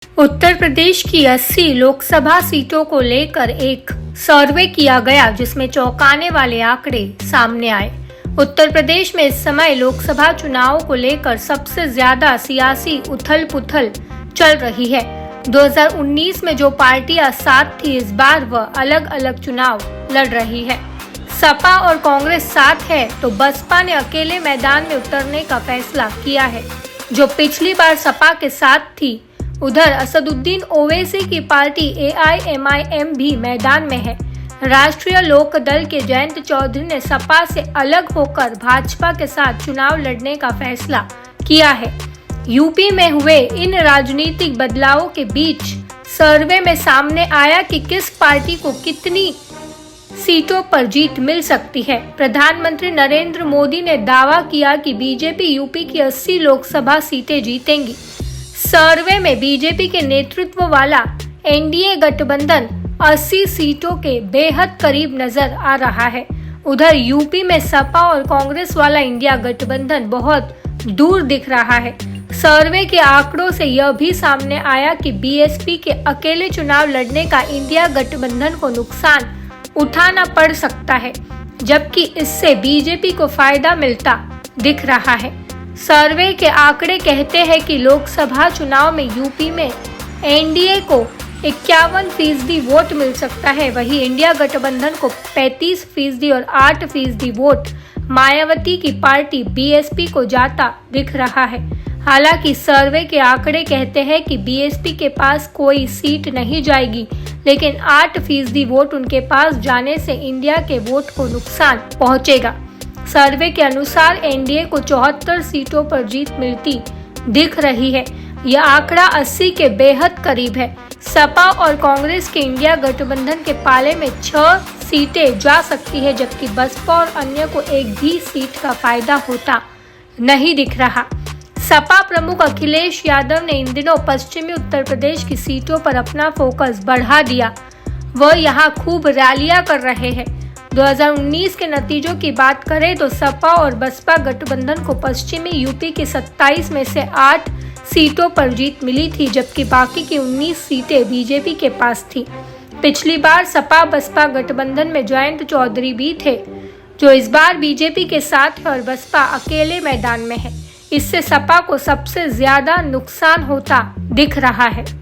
उत्तर प्रदेश की 80 लोकसभा सीटों को लेकर एक सर्वे किया गया जिसमें चौंकाने वाले आंकड़े सामने आए। उत्तर प्रदेश में इस समय लोकसभा चुनाव को लेकर सबसे ज्यादा सियासी उथल-पुथल चल रही है। 2019 में जो पार्टियां साथ थी, इस बार वह अलग अलग चुनाव लड़ रही है। सपा और कांग्रेस साथ है तो बसपा ने अकेले मैदान में उतरने का फैसला किया है। जो पिछली बार सपा के साथ थी, उधर असदुद्दीन ओवैसी की पार्टी AIMIM भी मैदान में है। राष्ट्रीय लोक दल के जयंत चौधरी ने सपा से अलग होकर भाजपा के साथ चुनाव लड़ने का फैसला किया है। यूपी में हुए इन राजनीतिक बदलावों के बीच सर्वे में सामने आया कि किस पार्टी को कितनी सीटों पर जीत मिल सकती है। प्रधानमंत्री नरेंद्र मोदी ने दावा किया कि बीजेपी यूपी की 80 लोकसभा सीटें जीतेंगी। सर्वे में बीजेपी के नेतृत्व वाला एनडीए गठबंधन 80 सीटों के बेहद करीब नजर आ रहा है। उधर यूपी में सपा और कांग्रेस वाला इंडिया गठबंधन बहुत दूर दिख रहा है। सर्वे के आंकड़ों से यह भी सामने आया कि बीएसपी के अकेले चुनाव लड़ने का इंडिया गठबंधन को नुकसान उठाना पड़ सकता है, जबकि इससे बीजेपी को फायदा मिलता दिख रहा है। सर्वे के आंकड़े कहते हैं कि लोकसभा चुनाव में यूपी में एनडीए को 51% वोट मिल सकता है, वहीं इंडिया गठबंधन को 35% और 8% वोट मायावती की पार्टी बीएसपी को जाता दिख रहा है। हालांकि सर्वे के आंकड़े कहते हैं कि बीएसपी के पास कोई सीट नहीं जाएगी, लेकिन 8% वोट उनके पास जाने से इंडिया के वोट को नुकसान पहुंचेगा। सर्वे के अनुसार एनडीए को 74 सीटों पर जीत मिलती दिख रही है। यह आंकड़ा 80 के बेहद करीब है। सपा और कांग्रेस के इंडिया गठबंधन के पाले में 6 सीटें जा सकती है, जबकि बसपा और अन्य को एक भी सीट का फायदा होता नहीं दिख रहा। सपा प्रमुख अखिलेश यादव ने इन दिनों पश्चिमी उत्तर प्रदेश की सीटों पर अपना फोकस बढ़ा दिया। वह यहां खूब रैलियां कर रहे हैं। 2019 के नतीजों की बात करें तो सपा और बसपा गठबंधन को पश्चिमी यूपी की 27 में से 8 सीटों पर जीत मिली थी, जबकि बाकी की 19 सीटें बीजेपी के पास थी। पिछली बार सपा बसपा गठबंधन में जयंत चौधरी भी थे, जो इस बार बीजेपी के साथ है और बसपा अकेले मैदान में है। इससे सपा को सबसे ज्यादा नुकसान होता दिख रहा है।